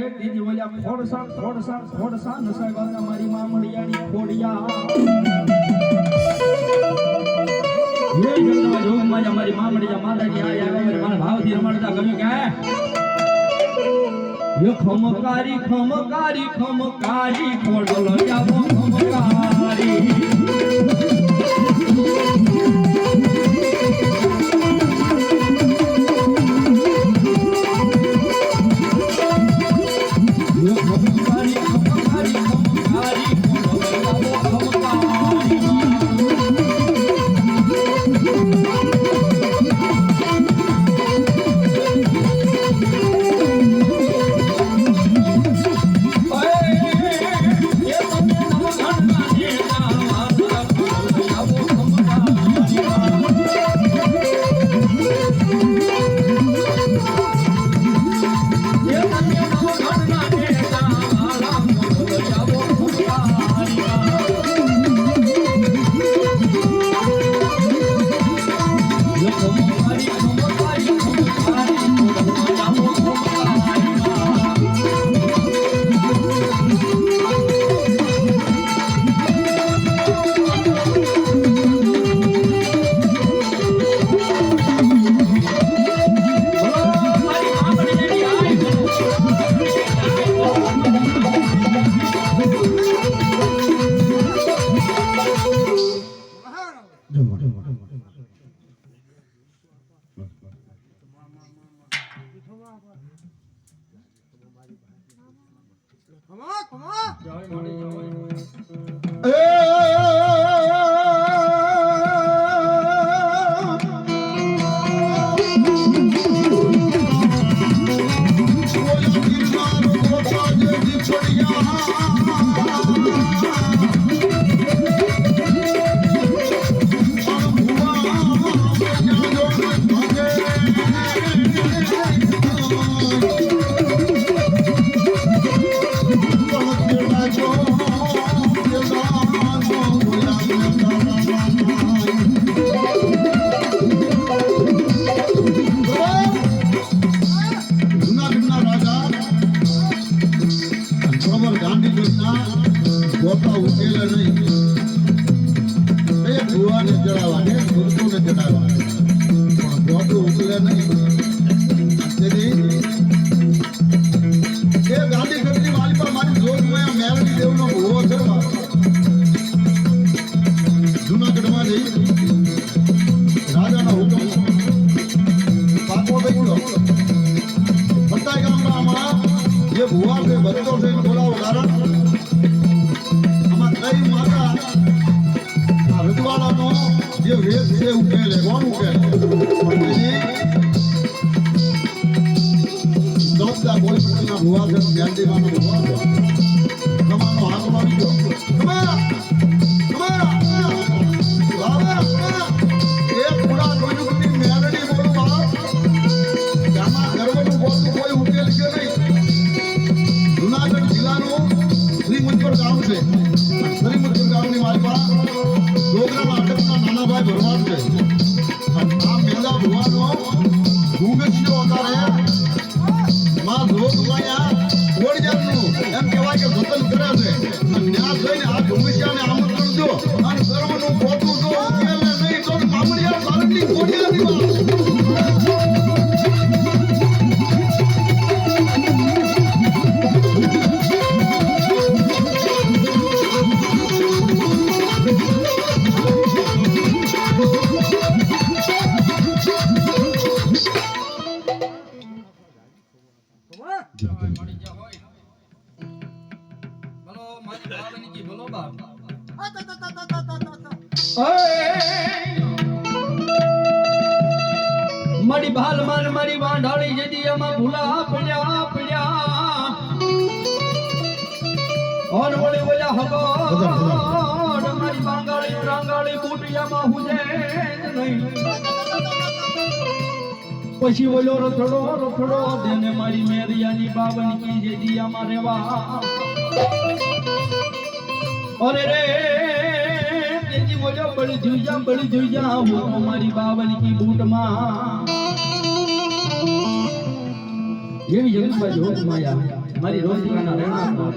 દીદી ઓલા ખોડસા નસાગા મારી મામડિયાની ખોડિયા યે જગદવા જોગ માજા મારી મામડિયા માતાજી આયા મારા ભાવથી રમણતા ગમ્યું કે યો ખમકારી ખોડલો જાવો ખમકારી મારી ભાલ માન મારી વાંઢાળી જેદી આમાં ભૂલા પડ્યા ઓન વળે ઓલા હગો મારી બાંગાળી રાંગાળી બુટિયામાં હુજે નહીં પછી ઓલો રથડો દેને મારી મેરિયાની બાવનકી જેદી આમાં રેવા અરે રે બોલ્યો બળી જોઈજા હું મારી બાવલી કી બૂટમાં એવી જગતમાં જોગ માયા મારી રોજિકાના રહેણા માં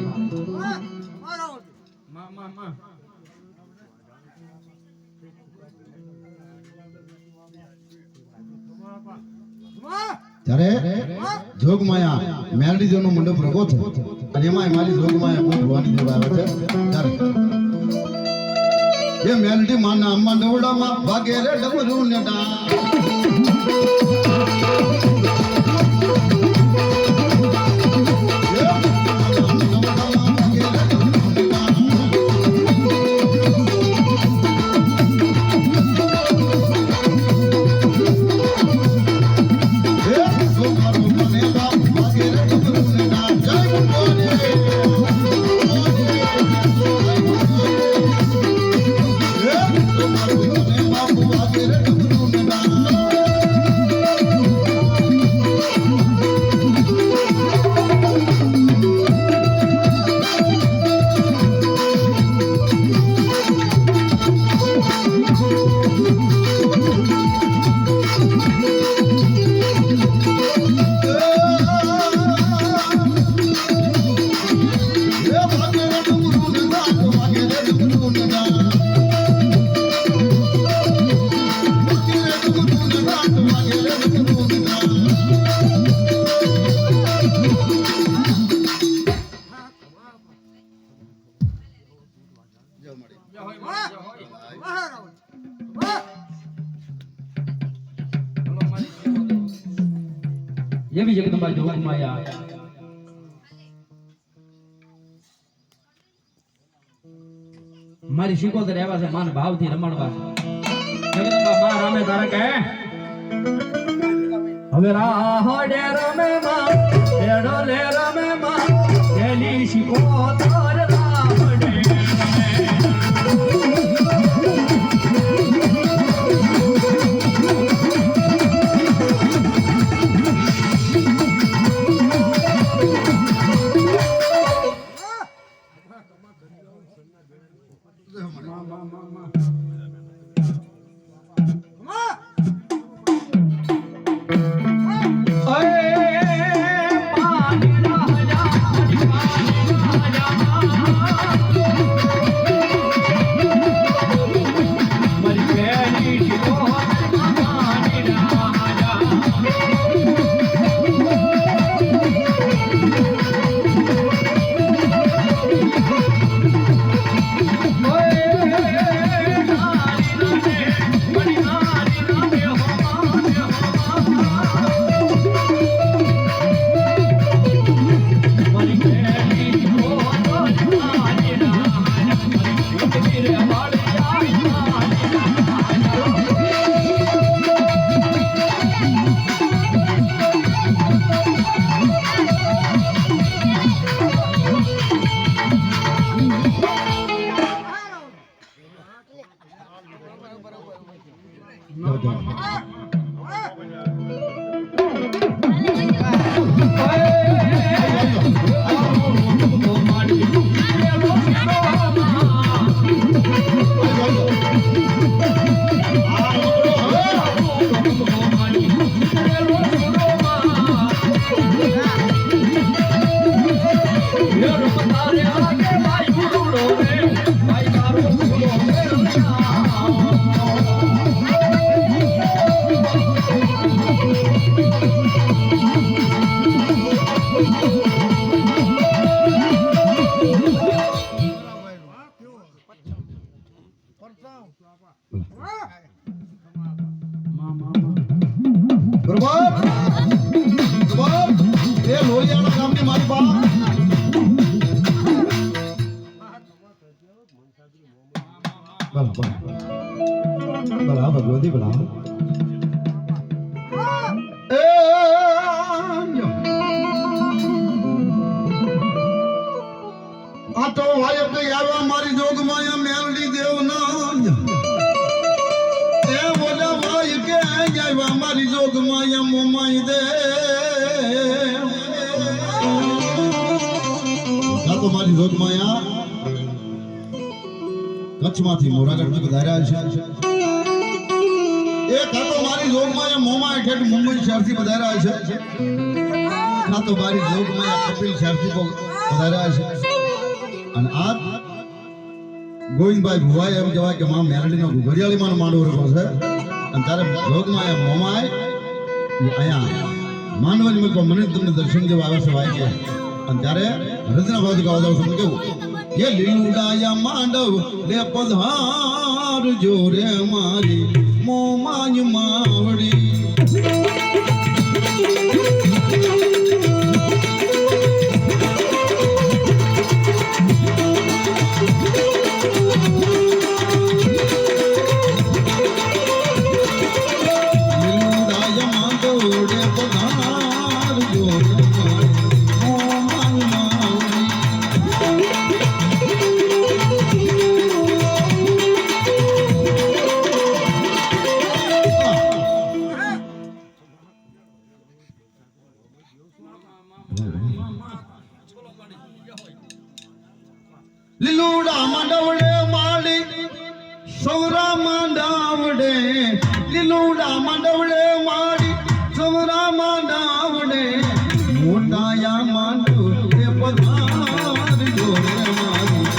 ત્યારે જોગમાયા મેલડી નો મંડપ રગો છે અને એમાં મારી જોગમાયા બહુ ભવાની દેવા આવે છે ત્યારે એ મેલડી માના મંડવડામાં ભાગે રે ડબરું ને ડા એવી જગદંબા જોગ માયા મારી શીખોતર એવા છે માન ભાવથી રમણવા જગદંબા માં રામે તારા કહે હવે રાહડે રમે માં એડો લે રમે માં તેલી શીખોતર રામડે આતો વાય પે આવા મારી જોગમાયા મેલડી દેવ નામ એ બોલા વાય કે આવા મારી જોગમાયા મોમાઈ દે તો મારી જોગમાયા કચ્છમાંથી મોરાગઢથી પધાર્યા છે એ કાતો મારી જોગમાં મોમાં ઠેઠ મુંબઈ શહેરથી પધાર્યા છે કાતો મારી જોગમાં કપિલ શહેરથી પધાર્યા છે અને આ ગોવિંદભાઈ ભુવાઈ એમ કહેવાય કે માં મેરડીનો ઘડિયાળીમાં માંડવો રહ્યો છે અને ત્યારે જોગમાં મોમાય અહીંયા માનવાની મૂકો મને તમને દર્શન જેવા આવે છે ભાઈ કે અને ત્યારે હૃદયના ભાવથી ગાવા જાવ છું કેવું ये लीलाया मांडव ले पधार जोरे मारी मोमाय मावड़ी લીલુડા માંડવડે માલી સૌરા માંડવડે લીલુડા માંડવડે માલી સૌરા માંડવડે મોટાયા માંડવડે પધાર જોરે મારી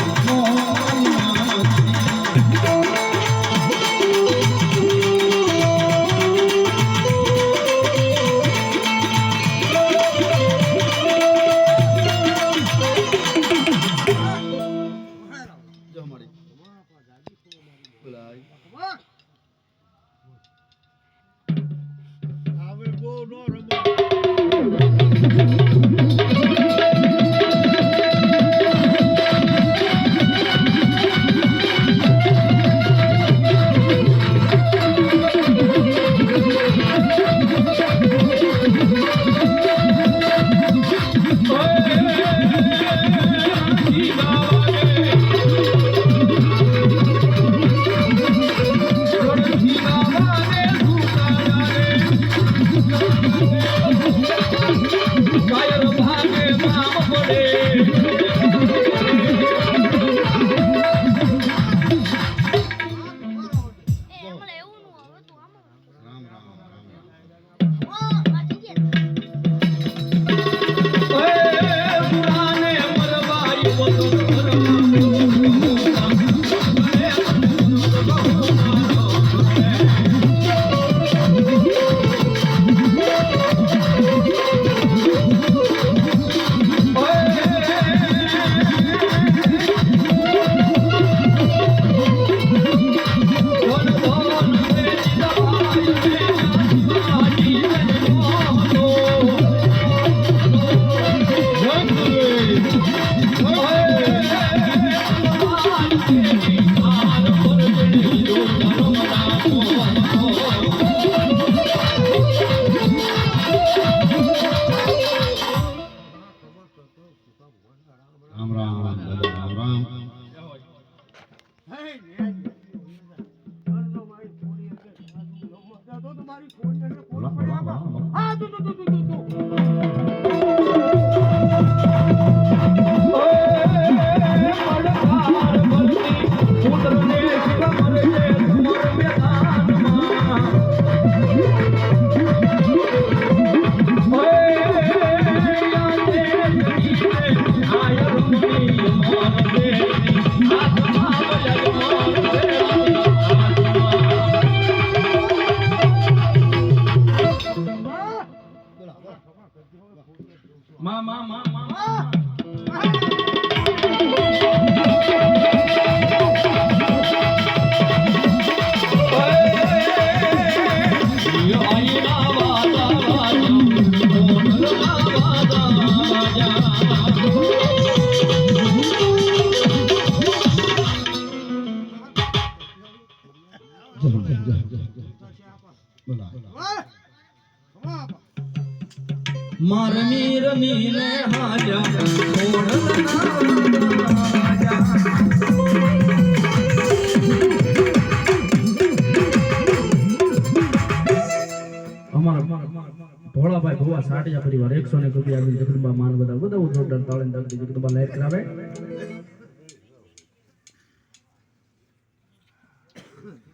मारमी रमीले हाजा ભોળાભાઈ ભુવા સાટિયા પરિવાર 101 રૂપિયા જગદંબા માન બધા જોરદાર તાળીને જગદંબા લહેર કરાવે છે